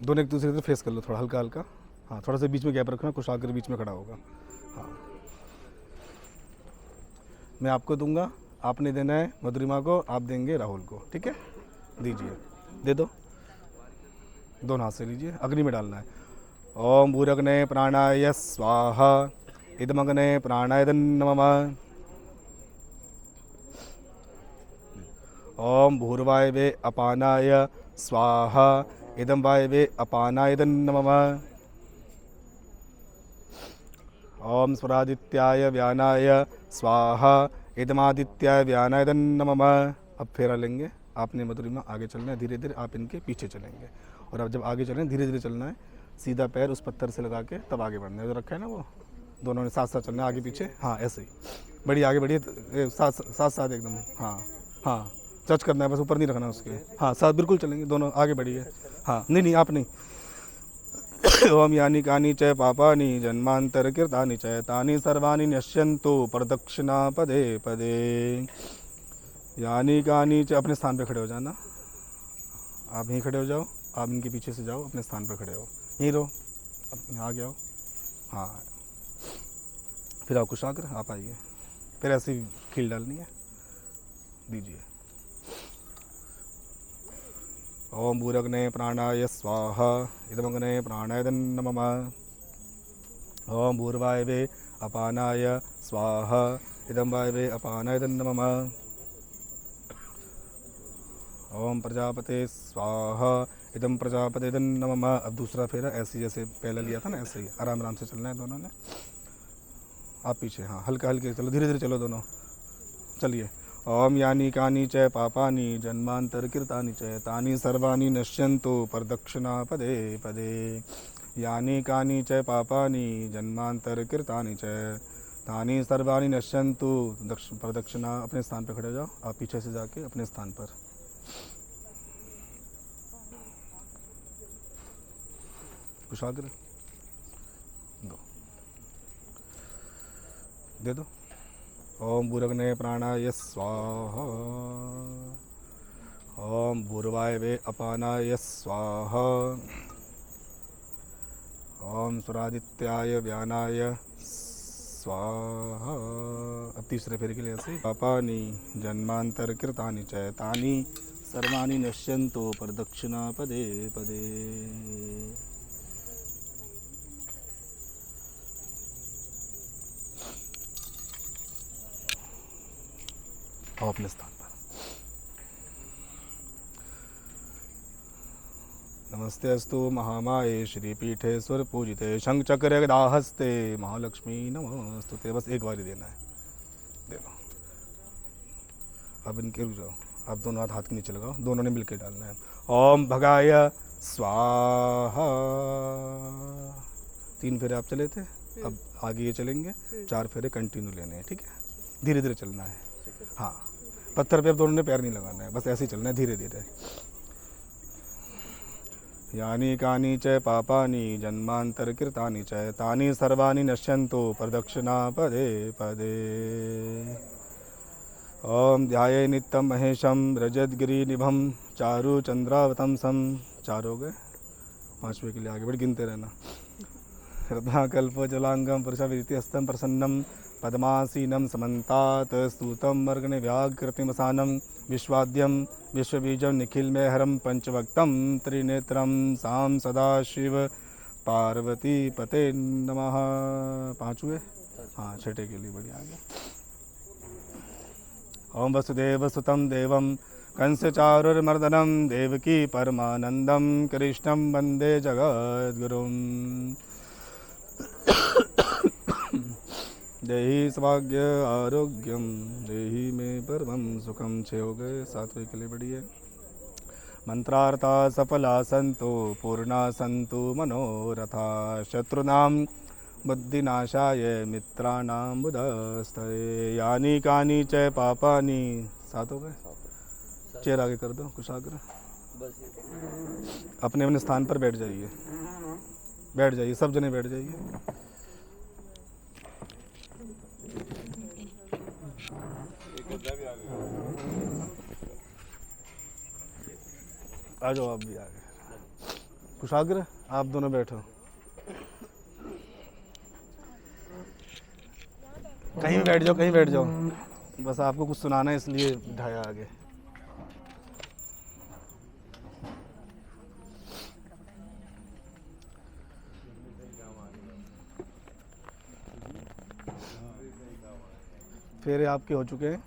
दोनों एक दूसरे से फेस कर लो, थोड़ा हल्का हल्का। हाँ, थोड़ा सा बीच में गैप रखना, कुछ आकर बीच में खड़ा होगा। हाँ, मैं आपको दूंगा, आपने देना है मधुरिमा को, आप देंगे राहुल को, ठीक है? दीजिए, दे दो, दोनों हाथ से लीजिए। अग्नि में डालना है। ओम भूरग्ने प्राणाय स्वाहा, इदमग्ने प्राणाय नमः। ओम भूर्वायवे अपानाय स्वाहा, इदम वायवे अपानाय नमः। ओम स्वरादित्याय व्यानाय स्वाहा, इदमादित्याय व्यानाय नमः। अब फेरा लेंगे, आपने मधुरिमा आगे चलना है, धीरे धीरे आप इनके पीछे चलेंगे। और अब जब आगे चलें धीरे धीरे चलना है, सीधा पैर उस पत्थर से लगा के तब आगे बढ़ना है। जो रखा है ना वो, दोनों ने साथ साथ चलना है, आगे पीछे। हाँ, ऐसे ही बढ़िए, आगे बढ़िए, साथ साथ साथ एकदम। हाँ हाँ, टच करना है बस, ऊपर नहीं रखना उसके। हाँ, साथ बिल्कुल चलेंगे दोनों, आगे बढ़िए। हाँ, नहीं नहीं, आप नहीं। ओम यानी कानी च पापानि जन्मांतर कृतानि च तानि सर्वाणि नश्यन्तु प्रदक्षिणा पदे पदे। यानी कानी च, अपने स्थान पे खड़े हो जाना। आप यहीं खड़े हो जाओ, आप इनके पीछे से जाओ, अपने स्थान पर खड़े हो, यहीं रहो, अब यहाँ आ गया हो। हाँ, फिर आप कुशाग्र आप आइए, फिर ऐसी खील डालनी है, दीजिए। ओम भूरग्ने प्राणाय स्वाहा, इदमग्ने प्राणाय नमः। ओम भूर्वायवे अपानाय स्वाहा, इदम वायवे अपानाय नमः। ओम प्रजापते स्वाहा, इदम प्रजापते नमः। अब दूसरा फेरा ऐसे जैसे पहले लिया था ना, ऐसे ही आराम आराम से चलना है दोनों ने। आप पीछे, हाँ, हल्का हल्के चलो, धीरे धीरे चलो दोनों, चलिए। ओम यानी कानी च पापानि जन्मांतर कृतानि च तानि सर्वाणि नश्यन्तु प्रदक्षिणा पदे पदे। यानी कानी च पापानि जन्मांतर कृतानि च तानि सर्वाणि नश्यन्तु प्रदक्षिणा। अपने स्थान पर खड़े हो जाओ, आप पीछे से जाके अपने स्थान पर। कुशाग्र दो, दे दो। ओम भूरग्ने प्राणाय स्वाहा, ओम भूर्वायवे अपानाय स्वाहा, ओम सुरादित्याय व्यानाय स्वाहा। अब तीसरे फेरे के लिए ऐसे पापानि जन्मांतर कृतानि च तानि सर्वाणि नश्यन्तु प्रदक्षिणा पदे पदे। आओ अपने स्थान पर। नमस्ते अस्तु महामाये श्रीपीठे सुरपूजिते शंखचक्र गदाहस्ते महालक्ष्मी नमोस्तुते। बस एक बार ही देना है, दे दो। अब इनके रुक जाओ, अब दोनों हाथ के नीचे लगाओ, दोनों ने मिलकर डालना है। ओम भगाय स्वाहा। 3 फेरे आप चले थे, अब आगे ये चलेंगे, 4 फेरे कंटिन्यू लेने हैं, ठीक है? धीरे धीरे चलना है। हाँ, पत्थर पे अब दोनों ने पैर नहीं लगाना है, बस ऐसे ही चलना है धीरे धीरे। यानी कानी च पापानि जन्मांतर कृतानि च तानि सर्वाणि नश्यन्तु प्रदक्षिणा पदे पदे। ओम ध्याये नित्यं महेशं रजतगिरिनिभं चारु चंद्रावतंसं। 4 हो गए, 5वें के लिए आगे बढ़ गिनते रहना। रत्नाकल्पजलांगं पुरुषाभिहस्तं प्रसन्नं पद्मासीनं समन्तात् स्तूतं मर्गणे व्याघ्रतिमसानं विश्वाद्यं विश्वबीजं निखिलमेहरं पंचभक्तं त्रिनेत्रं सां सदाशिव पार्वती पते नमः। 5 हुए, हाँ, छठे के लिए बढ़िया आगे। ओम वसुदेवसुतं देवं कंसचारुर्मर्दनं देवकी परमानन्दं कृष्णं वन्दे जगद्गुरुं। देहि सौभाग्य आरोग्यम देहि में परमं सुखम। 6 हो गए, 7वें के लिए बढ़िए। मंत्रार्था सफला संतो पूर्णा संतु मनोरथा शत्रुनां बुद्धिनाशाय मित्राणां बुधस्तये। यानी कानी च पापानि। 7 हो गए, चेयर आगे कर दो कुशाग्र। अपने अपने स्थान पर बैठ जाइए, बैठ जाइए, सब जने बैठ जाइए। आ जाओ आप भी आगे। कुशाग्र आप दोनों बैठो, कहीं भी बैठ जाओ, कहीं बैठ जाओ, बस आपको कुछ सुनाना है इसलिए बिठाया आगे। फेरे आपके हो चुके हैं।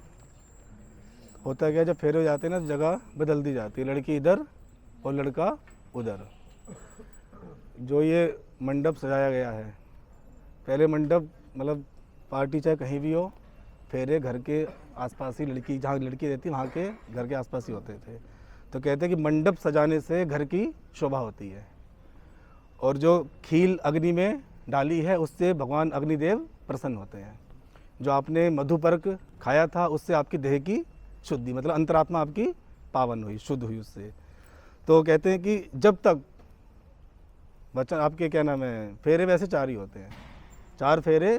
होता क्या, जब फेरे हो जाते हैं ना जगह बदल दी जाती है, लड़की इधर और लड़का उधर। जो ये मंडप सजाया गया है, पहले मंडप मतलब पार्टी चाहे कहीं भी हो, फेरे घर के आसपास ही, लड़की जहाँ लड़की रहती है वहाँ के घर के आसपास ही होते थे। तो कहते हैं कि मंडप सजाने से घर की शोभा होती है, और जो खील अग्नि में डाली है उससे भगवान अग्निदेव प्रसन्न होते हैं। जो आपने मधुपर्क खाया था उससे आपकी देह की शुद्धि, मतलब अंतरात्मा आपकी पावन हुई, शुद्ध हुई उससे। तो कहते हैं कि जब तक बच्चा आपके क्या नाम है, फेरे वैसे 4 ही होते हैं, 4 फेरे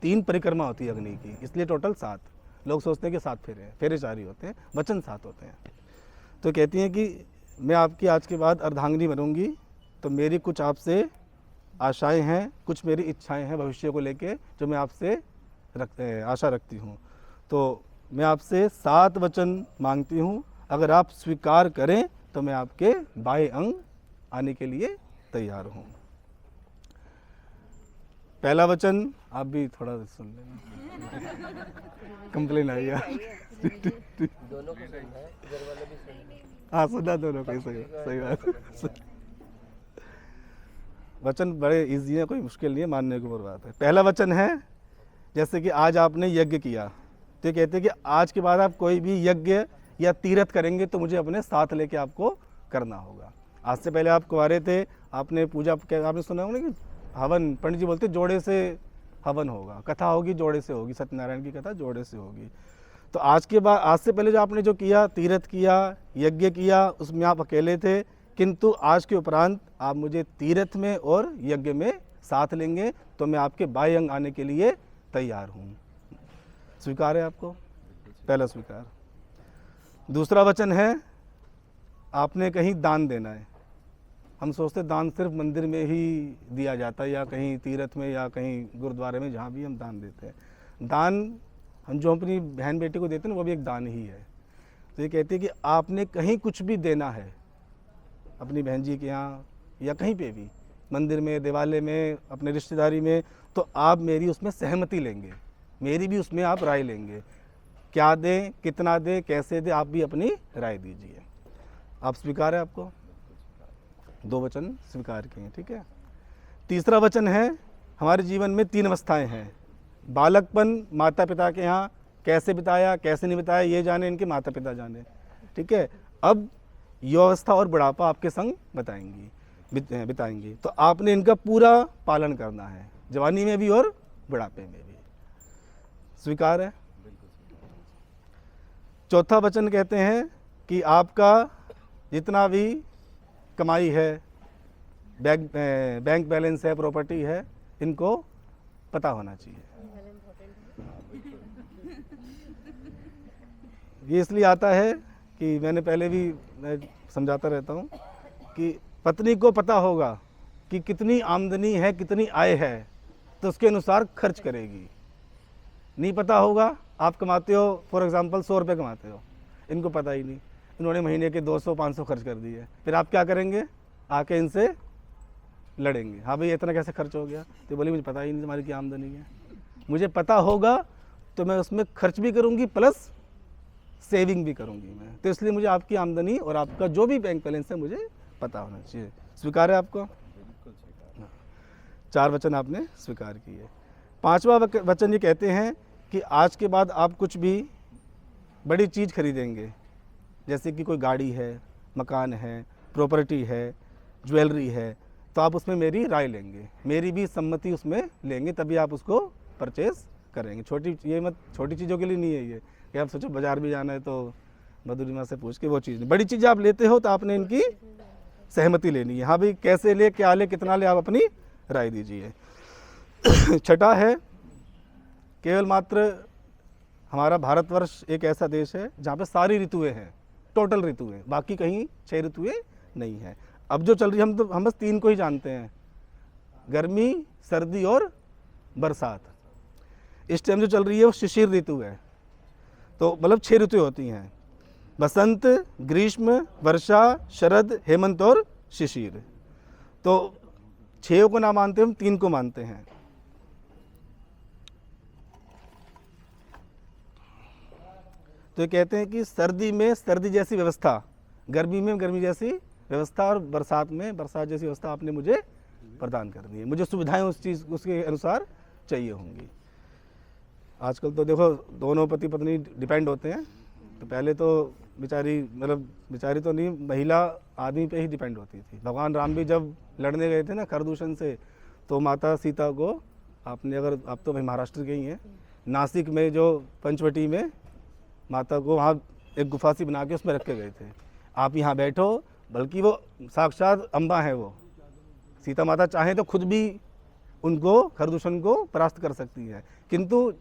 3 परिक्रमा होती है अग्नि की, इसलिए टोटल 7। लोग सोचते हैं कि 7 फेरे हैं, फेरे 4 ही होते हैं, वचन 7 होते हैं। तो कहती हैं कि मैं आपकी आज के बाद अर्धांगिनी बनूंगी, तो मेरी कुछ आपसे आशाएं हैं, कुछ मेरी इच्छाएं हैं भविष्य को लेके, जो मैं आपसे आशा रखती हूँ। तो मैं आपसे 7 वचन मांगती हूँ, अगर आप स्वीकार करें तो मैं आपके बाएं अंग आने के लिए तैयार हूँ। पहला वचन आप भी थोड़ा सुन लेना, कंप्लेन आई है। दोनों को सुनना है, इधर वाला भी सुनना है। हाँ सुना दोनों को, सही बात। वचन बड़े इजी है, कोई मुश्किल नहीं है, मानने की ऊपर बात है। पहला वचन है, जैसे कि आज आपने यज्ञ किया, तो ये कहते हैं कि आज के बाद आप कोई भी यज्ञ या तीर्थ करेंगे तो मुझे अपने साथ लेके आपको करना होगा। आज से पहले आप कुंवारे थे, आपने पूजा, आपने सुना होगा कि हवन, पंडित जी बोलते जोड़े से हवन होगा, कथा होगी जोड़े से होगी, सत्यनारायण की कथा जोड़े से होगी। तो आज के बाद, आज से पहले जो आपने जो किया, तीर्थ किया, यज्ञ किया, उसमें आप अकेले थे, किंतु आज के उपरांत आप मुझे तीर्थ में और यज्ञ में साथ लेंगे, तो मैं आपके बाएं अंग आने के लिए तैयार हूँ। स्वीकार है आपको? पहला स्वीकार। दूसरा वचन है, आपने कहीं दान देना है। हम सोचते दान सिर्फ मंदिर में ही दिया जाता है, या कहीं तीर्थ में, या कहीं गुरुद्वारे में, जहाँ भी हम दान देते हैं। दान हम जो अपनी बहन बेटी को देते हैं वो भी एक दान ही है। तो ये कहती है कि आपने कहीं कुछ भी देना है, अपनी बहन जी के यहाँ या कहीं पे भी, मंदिर में, देवालय में, अपने रिश्तेदारी में, तो आप मेरी उसमें सहमति लेंगे, मेरी भी उसमें आप राय लेंगे। क्या दें, कितना दें, कैसे दें, आप भी अपनी राय दीजिए। आप स्वीकार है आपको? 2 वचन स्वीकार किए, ठीक है। तीसरा वचन है, हमारे जीवन में 3 अवस्थाएं हैं। बालकपन माता पिता के यहाँ कैसे बिताया, कैसे नहीं बिताया, ये जाने इनके माता पिता जाने, ठीक है। अब युवावस्था और बुढ़ापा आपके संग बिताएंगी, तो आपने इनका पूरा पालन करना है, जवानी में भी और बुढ़ापे में भी। स्वीकार है? चौथा वचन कहते हैं कि आपका जितना भी कमाई है, बैंक बैलेंस है, प्रॉपर्टी है, इनको पता होना चाहिए। ये इसलिए आता है कि मैंने पहले भी मैं समझाता रहता हूँ कि पत्नी को पता होगा कि कितनी आमदनी है, कितनी आय है, तो उसके अनुसार खर्च करेगी। नहीं पता होगा, आप कमाते हो फॉर एग्जांपल 100 रुपये कमाते हो, इनको पता ही नहीं, इन्होंने महीने के 200-500 खर्च कर दिए, फिर आप क्या करेंगे? आके इनसे लड़ेंगे, हाँ भाई इतना कैसे खर्च हो गया? तो बोली मुझे पता ही नहीं तुम्हारी क्या आमदनी है। मुझे पता होगा तो मैं उसमें खर्च भी करूँगी प्लस सेविंग भी करूँगी मैं, तो इसलिए मुझे आपकी आमदनी और आपका जो भी बैंक बैलेंस है मुझे पता होना चाहिए। स्वीकार है आपको? 4 वचन आपने स्वीकार किए। 5वां वचन ये कहते हैं कि आज के बाद आप कुछ भी बड़ी चीज़ खरीदेंगे, जैसे कि कोई गाड़ी है, मकान है, प्रॉपर्टी है, ज्वेलरी है, तो आप उसमें मेरी राय लेंगे, मेरी भी सम्मति उसमें लेंगे, तभी आप उसको परचेस करेंगे। छोटी चीज़ों के लिए नहीं है ये कि आप सोचो बाज़ार भी जाना है तो मधुरिमा से पूछ के, वो चीज़ नहीं। बड़ी चीज़ें आप लेते हो तो आपने इनकी सहमति लेनी है, हाँ भाई कैसे ले, क्या ले, कितना ले, आप अपनी राय दीजिए। 6ठा है, केवल मात्र हमारा भारतवर्ष एक ऐसा देश है जहाँ पे सारी ऋतुएं हैं, टोटल ऋतुएं, बाकी कहीं 6 ऋतुएं नहीं है। अब जो चल रही है, हम बस 3 को ही जानते हैं, गर्मी, सर्दी और बरसात। इस टाइम जो चल रही है वो शिशिर ऋतु है। तो मतलब 6 ऋतु होती हैं, बसंत, ग्रीष्म, वर्षा, शरद, हेमंत और शिशिर। तो 6 को ना मानते हम 3 को मानते हैं। तो ये कहते हैं कि सर्दी में सर्दी जैसी व्यवस्था, गर्मी में गर्मी जैसी व्यवस्था और बरसात में बरसात जैसी व्यवस्था आपने मुझे प्रदान करनी है। मुझे सुविधाएं उस चीज़ उसके अनुसार चाहिए होंगी। आजकल तो देखो दोनों पति पत्नी डिपेंड होते हैं। तो पहले तो बेचारी, मतलब बेचारी तो नहीं, महिला आदमी पे ही डिपेंड होती थी। भगवान राम भी जब लड़ने गए थे ना खरदूषण से, तो माता सीता को आपने, अगर आप तो भाई महाराष्ट्र के ही हैं, नासिक में जो पंचवटी में माता को वहाँ एक गुफा सी बना के उसमें रख के गए थे, आप यहाँ बैठो। बल्कि वो साक्षात अम्बा है, वो सीता माता चाहें तो खुद भी उनको खरदूषण को परास्त कर सकती है, किंतु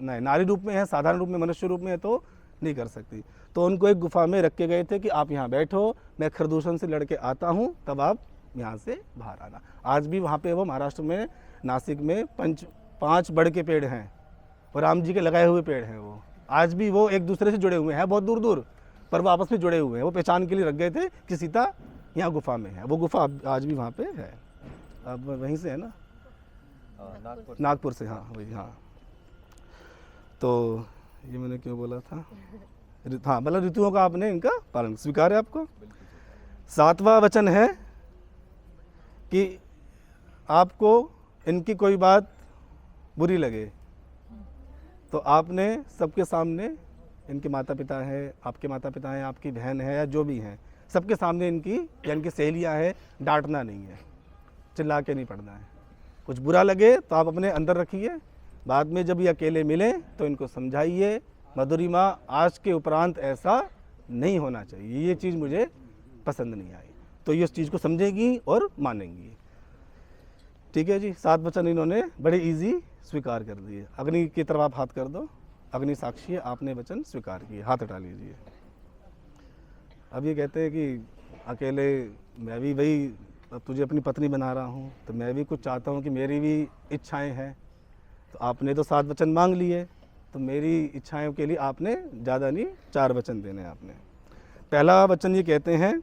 नहीं, नारी रूप में है, साधारण रूप में, मनुष्य रूप में है तो नहीं कर सकती। तो उनको एक गुफा में रख के गए थे कि आप यहाँ बैठो, मैं खरदूषण से लड़ के आता हूँ, तब आप यहाँ से बाहर आना। आज भी वहाँ पे वो महाराष्ट्र में नासिक में 5 बड़ के पेड़ हैं और राम जी के लगाए हुए पेड़ हैं। वो आज भी वो एक दूसरे से जुड़े हुए हैं, बहुत दूर दूर, पर वो आपस में जुड़े हुए हैं। वो पहचान के लिए रख गए थे कि सीता यहाँ गुफा में है। वो गुफा आज भी वहाँ पे है। अब वहीं से है ना, नागपुर से, हाँ वही, हाँ। तो ये मैंने क्यों बोला था, हाँ, मतलब ऋतुओं का आपने इनका पालन स्वीकार है आपको। 7वां वचन है कि आपको इनकी कोई बात बुरी लगे तो आपने सबके सामने, इनके माता पिता हैं, आपके माता पिता हैं, आपकी बहन है या जो भी हैं, सबके सामने इनकी या इनकी सहेलियाँ हैं, डांटना नहीं है, चिल्ला के नहीं पड़ना है। कुछ बुरा लगे तो आप अपने अंदर रखिए, बाद में जब ये अकेले मिलें तो इनको समझाइए, मधुरिमा आज के उपरांत ऐसा नहीं होना चाहिए, ये चीज़ मुझे पसंद नहीं आई। तो ये उस चीज़ को समझेगी और मानेंगी। ठीक है जी, 7 वचन इन्होंने बड़े इजी स्वीकार कर दिए। अग्नि की तरफ आप हाथ कर दो, अग्नि साक्षी है, आपने वचन स्वीकार किए, हाथ हटा लीजिए। अब ये कहते हैं कि अकेले मैं भी वही, अब तुझे अपनी पत्नी बना रहा हूँ तो मैं भी कुछ चाहता हूँ कि मेरी भी इच्छाएं हैं। तो आपने तो 7 वचन मांग लिए, तो मेरी इच्छाओं के लिए आपने ज़्यादा नहीं 4 वचन देने हैं आपने। पहला वचन ये कहते हैं,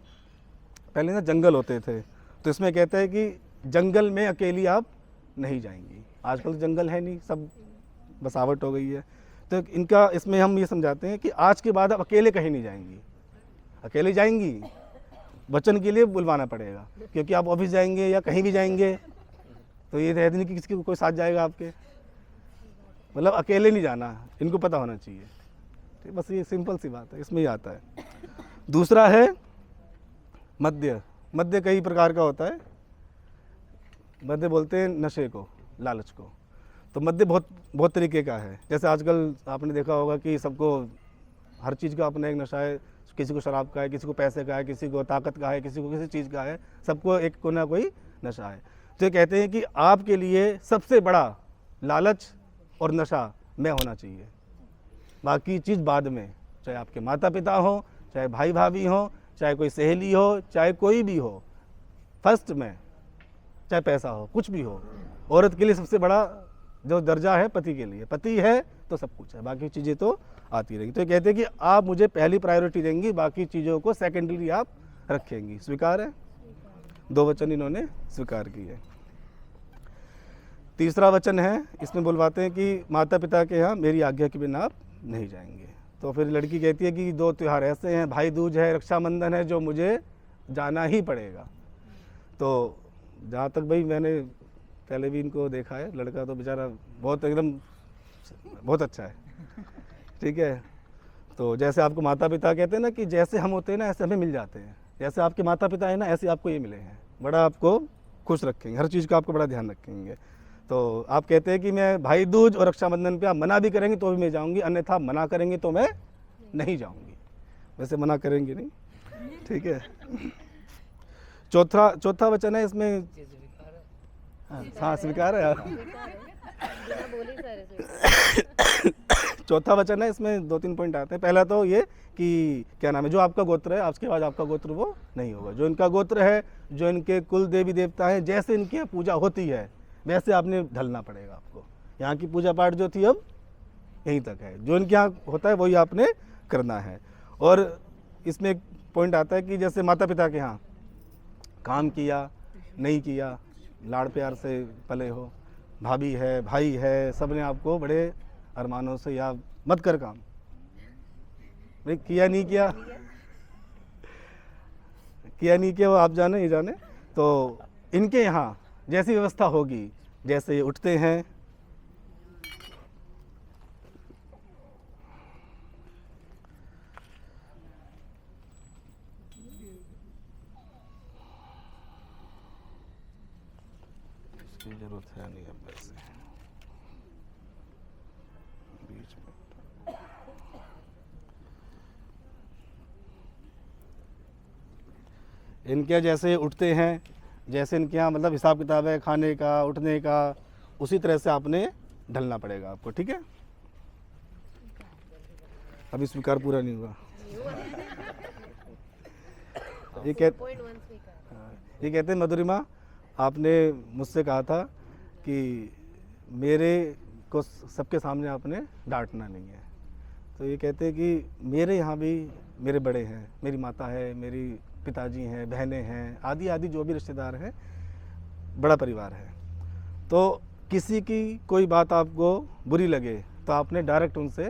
पहले ना जंगल होते थे, तो इसमें कहते हैं कि जंगल में अकेली आप नहीं जाएंगी। आजकल तो जंगल है नहीं, सब बसावट हो गई है। तो इनका इसमें हम ये समझाते हैं कि आज के बाद आप अकेले कहीं नहीं जाएंगी। अकेले जाएंगी वचन के लिए बुलवाना पड़ेगा, क्योंकि आप ऑफिस जाएंगे या कहीं भी जाएंगे तो ये रहते नहीं कि किसी कोई साथ जाएगा आपके, मतलब अकेले नहीं जाना, इनको पता होना चाहिए। ठीक, बस ये सिंपल सी बात है, इसमें ही आता है। दूसरा है मद्य। मद्य कई प्रकार का होता है। मद्य बोलते हैं नशे को, लालच को। तो मद्य बहुत तरीके का है। जैसे आजकल आपने देखा होगा कि सबको हर चीज़ का अपना एक नशा है। किसी को शराब का है, किसी को पैसे का है, किसी को ताकत का है, किसी को किसी चीज़ का है, सबको एक को ना कोई नशा है। तो ये कहते हैं कि आपके लिए सबसे बड़ा लालच और नशा मैं होना चाहिए, बाकी चीज़ बाद में। चाहे आपके माता पिता हो, चाहे भाई भाभी हो, चाहे कोई सहेली हो, चाहे कोई भी हो, फर्स्ट में, चाहे पैसा हो, कुछ भी हो। औरत के लिए सबसे बड़ा जो दर्जा है पति के लिए, पति है तो सब कुछ है, बाकी चीज़ें तो आती रहेंगी। तो ये कहते हैं कि आप मुझे पहली प्रायोरिटी देंगी, बाकी चीज़ों को सेकेंडरी आप रखेंगी। स्वीकार है? 2 वचन इन्होंने स्वीकार किए। तीसरा वचन है, इसमें बुलवाते हैं कि माता पिता के यहाँ मेरी आज्ञा के बिना आप नहीं जाएंगे। तो फिर लड़की कहती है कि 2 त्यौहार ऐसे हैं, भाई दूज है, रक्षाबंधन है, जो मुझे जाना ही पड़ेगा। तो जहाँ तक भाई मैंने पहले भी इनको देखा है, लड़का तो बेचारा बहुत एकदम बहुत अच्छा है। ठीक है, तो जैसे आपको माता पिता कहते हैं ना कि जैसे हम होते हैं ना ऐसे हमें मिल जाते हैं, जैसे आपके माता पिता है ना ऐसे आपको ये मिले हैं। बड़ा आपको खुश रखेंगे, हर चीज़ का आपको बड़ा ध्यान रखेंगे। तो आप कहते हैं कि मैं भाई दूज और रक्षाबंधन पे आप मना भी करेंगे तो भी मैं जाऊंगी, अन्यथा मना करेंगे तो मैं नहीं जाऊंगी। वैसे मना करेंगे नहीं, ठीक है। चौथा वचन है इसमें, हाँ स्वीकार है। चौथा वचन है, इसमें 2-3 पॉइंट आते हैं। पहला तो ये कि क्या नाम है, जो आपका गोत्र है, आपके बाद आपका गोत्र वो नहीं होगा। जो इनका गोत्र है, जो इनके कुल देवी देवता हैं, जैसे इनकी पूजा होती है वैसे आपने ढलना पड़ेगा आपको। यहाँ की पूजा पाठ जो थी अब यहीं तक है, जो इनके यहाँ होता है वही आपने करना है। और इसमें एक पॉइंट आता है कि जैसे माता पिता के यहाँ काम किया नहीं किया, लाड़ प्यार से पले हो, भाभी है भाई है, सब ने आपको बड़े अरमानों से या मत कर काम, भाई किया नहीं किया, किया नहीं किया वो आप जाने ये जाने। तो इनके यहाँ जैसी व्यवस्था होगी, जैसे ये उठते हैं, इसकी जरूरत है नहीं अब वैसे बीच में। इनके जैसे उठते हैं, जैसे इनके यहाँ मतलब हिसाब किताब है खाने का उठने का, उसी तरह से आपने ढलना पड़ेगा आपको, ठीक है। अभी स्वीकार पूरा नहीं हुआ। ये कहते हैं मधुरिमा, आपने मुझसे कहा था कि मेरे को सबके सामने आपने डांटना नहीं है। तो ये कहते हैं कि मेरे यहाँ भी मेरे बड़े हैं, मेरी माता है, मेरी पिताजी हैं, बहनें हैं, आदि आदि जो भी रिश्तेदार हैं, बड़ा परिवार है। तो किसी की कोई बात आपको बुरी लगे तो आपने डायरेक्ट उनसे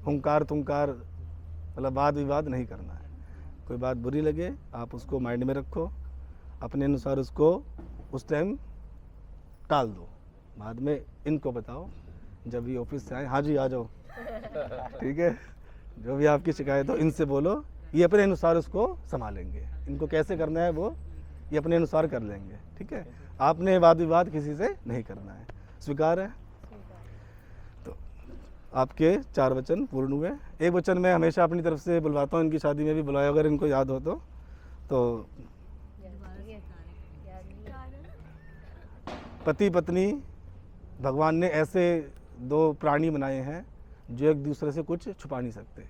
हुंकार तुंकार मतलब वाद विवाद नहीं करना है। कोई बात बुरी लगे आप उसको माइंड में रखो, अपने अनुसार उसको उस टाइम टाल दो, बाद में इनको बताओ जब ये ऑफिस से आए, हाँ जी आ जाओ, ठीक है। जो भी आपकी शिकायत हो इनसे बोलो, ये अपने अनुसार उसको संभालेंगे। इनको कैसे करना है वो ये अपने अनुसार कर लेंगे, ठीक है। आपने वाद विवाद किसी से नहीं करना है। स्वीकार है? तो आपके 4 वचन पूर्ण हुए। एक वचन मैं हमेशा अपनी तरफ से बुलवाता हूँ, इनकी शादी में भी बुलाया, अगर इनको याद हो तो पति पत्नी भगवान ने ऐसे 2 प्राणी बनाए हैं जो एक दूसरे से कुछ छुपा नहीं सकते,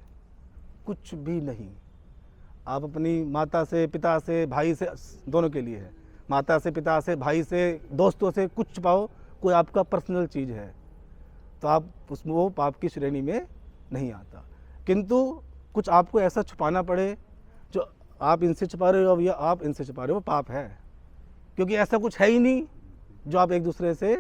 कुछ भी नहीं। आप अपनी माता से, पिता से, भाई से, दोनों के लिए है, माता से, पिता से, भाई से, दोस्तों से कुछ छुपाओ, कोई आपका पर्सनल चीज़ है तो आप उसमें वो पाप की श्रेणी में नहीं आता। किंतु कुछ आपको ऐसा छुपाना पड़े जो आप इनसे छुपा रहे हो या आप इनसे छुपा रहे हो, वो पाप है, क्योंकि ऐसा कुछ है ही नहीं जो आप एक दूसरे से